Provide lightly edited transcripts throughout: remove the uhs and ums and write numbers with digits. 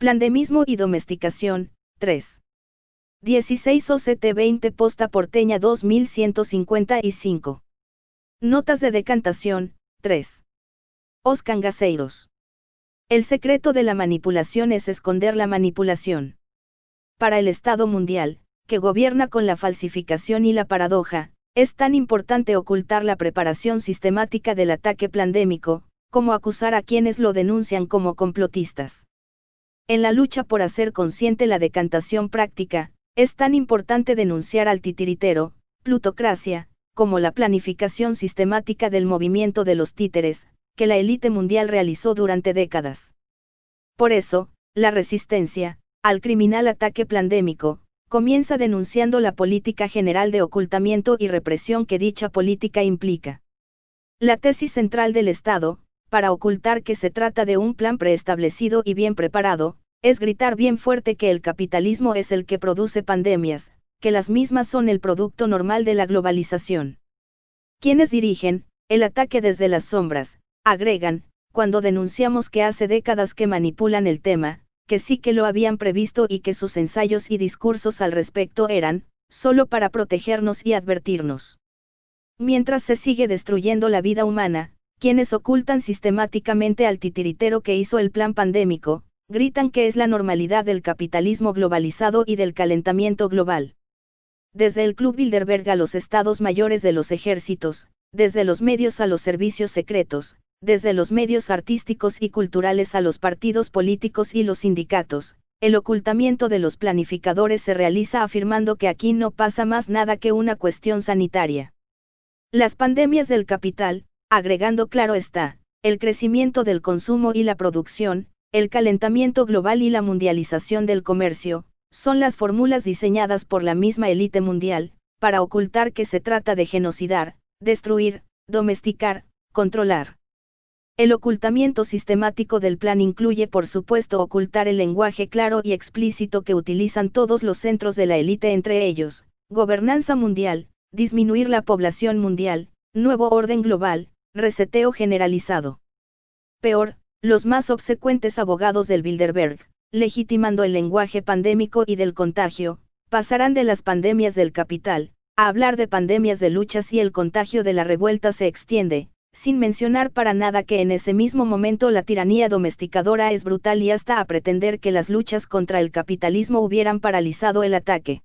Plandemismo y domesticación, 3. 16 OCT 20 Posta Porteña 2155. Notas de decantación, 3. Os cangaceiros. El secreto de la manipulación es esconder la manipulación. Para el Estado mundial, que gobierna con la falsificación y la paradoja, es tan importante ocultar la preparación sistemática del ataque pandémico, como acusar a quienes lo denuncian como complotistas. En la lucha por hacer consciente la decantación práctica, es tan importante denunciar al titiritero, plutocracia, como la planificación sistemática del movimiento de los títeres, que la élite mundial realizó durante décadas. Por eso, la resistencia al criminal ataque pandémico comienza denunciando la política general de ocultamiento y represión que dicha política implica. La tesis central del Estado, para ocultar que se trata de un plan preestablecido y bien preparado, es gritar bien fuerte que el capitalismo es el que produce pandemias, que las mismas son el producto normal de la globalización. Quienes dirigen el ataque desde las sombras, agregan, cuando denunciamos que hace décadas que manipulan el tema, que sí que lo habían previsto y que sus ensayos y discursos al respecto eran, solo para protegernos y advertirnos. Mientras se sigue destruyendo la vida humana, quienes ocultan sistemáticamente al titiritero que hizo el plan pandémico, gritan que es la normalidad del capitalismo globalizado y del calentamiento global. Desde el Club Bilderberg a los estados mayores de los ejércitos, desde los medios a los servicios secretos, desde los medios artísticos y culturales a los partidos políticos y los sindicatos, el ocultamiento de los planificadores se realiza afirmando que aquí no pasa más nada que una cuestión sanitaria. Las pandemias del capital, agregando claro está, el crecimiento del consumo y la producción, el calentamiento global y la mundialización del comercio, son las fórmulas diseñadas por la misma élite mundial, para ocultar que se trata de genocidar, destruir, domesticar, controlar. El ocultamiento sistemático del plan incluye por supuesto ocultar el lenguaje claro y explícito que utilizan todos los centros de la élite, entre ellos, gobernanza mundial, disminuir la población mundial, nuevo orden global, reseteo generalizado. Peor, los más obsecuentes abogados del Bilderberg, legitimando el lenguaje pandémico y del contagio, pasarán de las pandemias del capital, a hablar de pandemias de luchas y el contagio de la revuelta se extiende, sin mencionar para nada que en ese mismo momento la tiranía domesticadora es brutal y hasta a pretender que las luchas contra el capitalismo hubieran paralizado el ataque.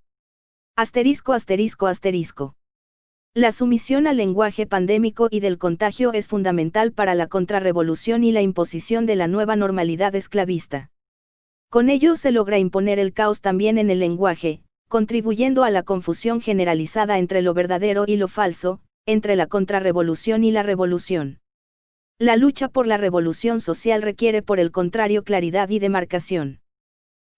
Asterisco asterisco asterisco. La sumisión al lenguaje pandémico y del contagio es fundamental para la contrarrevolución y la imposición de la nueva normalidad esclavista. Con ello se logra imponer el caos también en el lenguaje, contribuyendo a la confusión generalizada entre lo verdadero y lo falso, entre la contrarrevolución y la revolución. La lucha por la revolución social requiere por el contrario claridad y demarcación.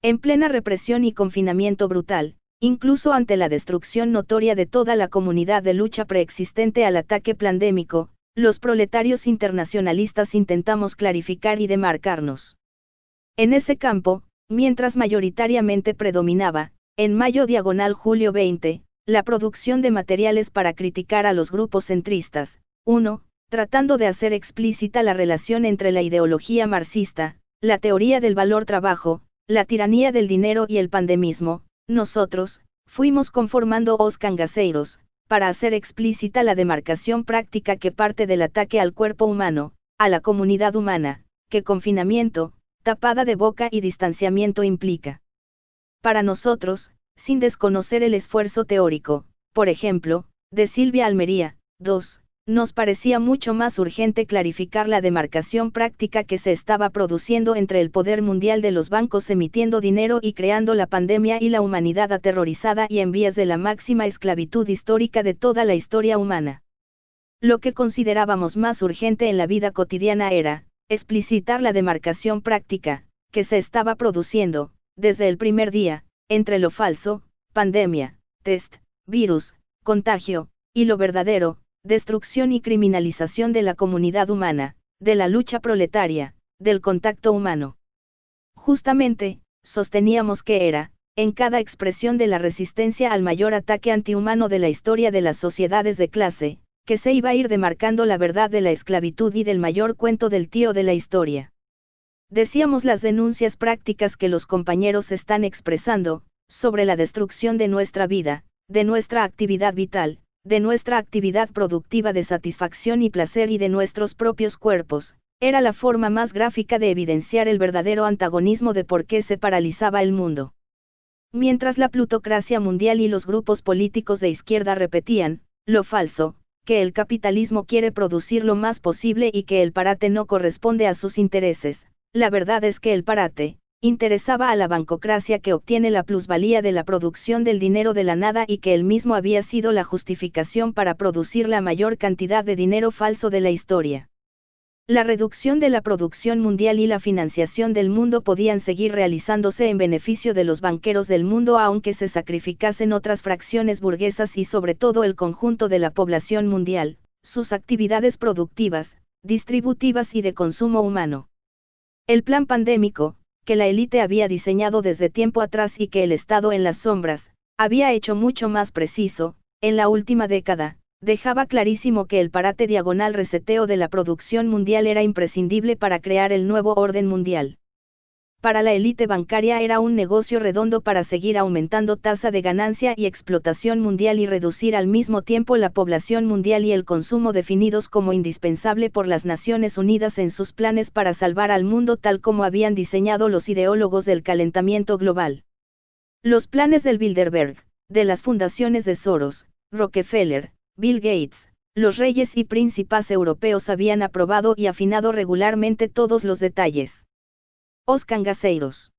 En plena represión y confinamiento brutal, incluso ante la destrucción notoria de toda la comunidad de lucha preexistente al ataque pandémico, los proletarios internacionalistas intentamos clarificar y demarcarnos. En ese campo, mientras mayoritariamente predominaba, en mayo/julio 20, la producción de materiales para criticar a los grupos centristas, 1, tratando de hacer explícita la relación entre la ideología marxista, la teoría del valor trabajo, la tiranía del dinero y el pandemismo, nosotros, fuimos conformando os cangaceiros, para hacer explícita la demarcación práctica que parte del ataque al cuerpo humano, a la comunidad humana, que confinamiento, tapada de boca y distanciamiento implica. Para nosotros, sin desconocer el esfuerzo teórico, por ejemplo, de Silvia Almería, 2, nos parecía mucho más urgente clarificar la demarcación práctica que se estaba produciendo entre el poder mundial de los bancos emitiendo dinero y creando la pandemia y la humanidad aterrorizada y en vías de la máxima esclavitud histórica de toda la historia humana. Lo que considerábamos más urgente en la vida cotidiana era, explicitar la demarcación práctica, que se estaba produciendo, desde el primer día, entre lo falso, pandemia, test, virus, contagio, y lo verdadero, destrucción y criminalización de la comunidad humana, de la lucha proletaria, del contacto humano. Justamente, sosteníamos que era, en cada expresión de la resistencia al mayor ataque antihumano de la historia de las sociedades de clase, que se iba a ir demarcando la verdad de la esclavitud y del mayor cuento del tío de la historia. decíamos las denuncias prácticas que los compañeros están expresando, sobre la destrucción de nuestra vida, de nuestra actividad vital, de nuestra actividad productiva de satisfacción y placer y de nuestros propios cuerpos, era la forma más gráfica de evidenciar el verdadero antagonismo de por qué se paralizaba el mundo. Mientras la plutocracia mundial y los grupos políticos de izquierda repetían, lo falso, que el capitalismo quiere producir lo más posible y que el parate no corresponde a sus intereses, la verdad es que el parate interesaba a la bancocracia que obtiene la plusvalía de la producción del dinero de la nada y que él mismo había sido la justificación para producir la mayor cantidad de dinero falso de la historia. La reducción de la producción mundial y la financiación del mundo podían seguir realizándose en beneficio de los banqueros del mundo aunque se sacrificasen otras fracciones burguesas y sobre todo el conjunto de la población mundial, sus actividades productivas, distributivas y de consumo humano. El plan pandémico, que la élite había diseñado desde tiempo atrás y que el Estado en las sombras, había hecho mucho más preciso, en la última década, dejaba clarísimo que el parate diagonal reseteo de la producción mundial era imprescindible para crear el nuevo orden mundial. Para la élite bancaria era un negocio redondo para seguir aumentando tasa de ganancia y explotación mundial y reducir al mismo tiempo la población mundial y el consumo definidos como indispensable por las Naciones Unidas en sus planes para salvar al mundo tal como habían diseñado los ideólogos del calentamiento global. Los planes del Bilderberg, de las fundaciones de Soros, Rockefeller, Bill Gates, los reyes y príncipes europeos habían aprobado y afinado regularmente todos los detalles. Os cangaceiros.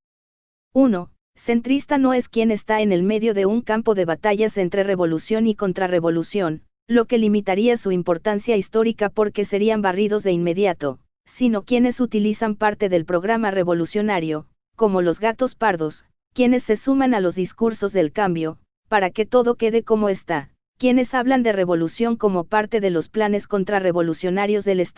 1. Centrista no es quien está en el medio de un campo de batallas entre revolución y contrarrevolución, lo que limitaría su importancia histórica porque serían barridos de inmediato, sino quienes utilizan parte del programa revolucionario, como los gatos pardos, quienes se suman a los discursos del cambio, para que todo quede como está, quienes hablan de revolución como parte de los planes contrarrevolucionarios del Estado.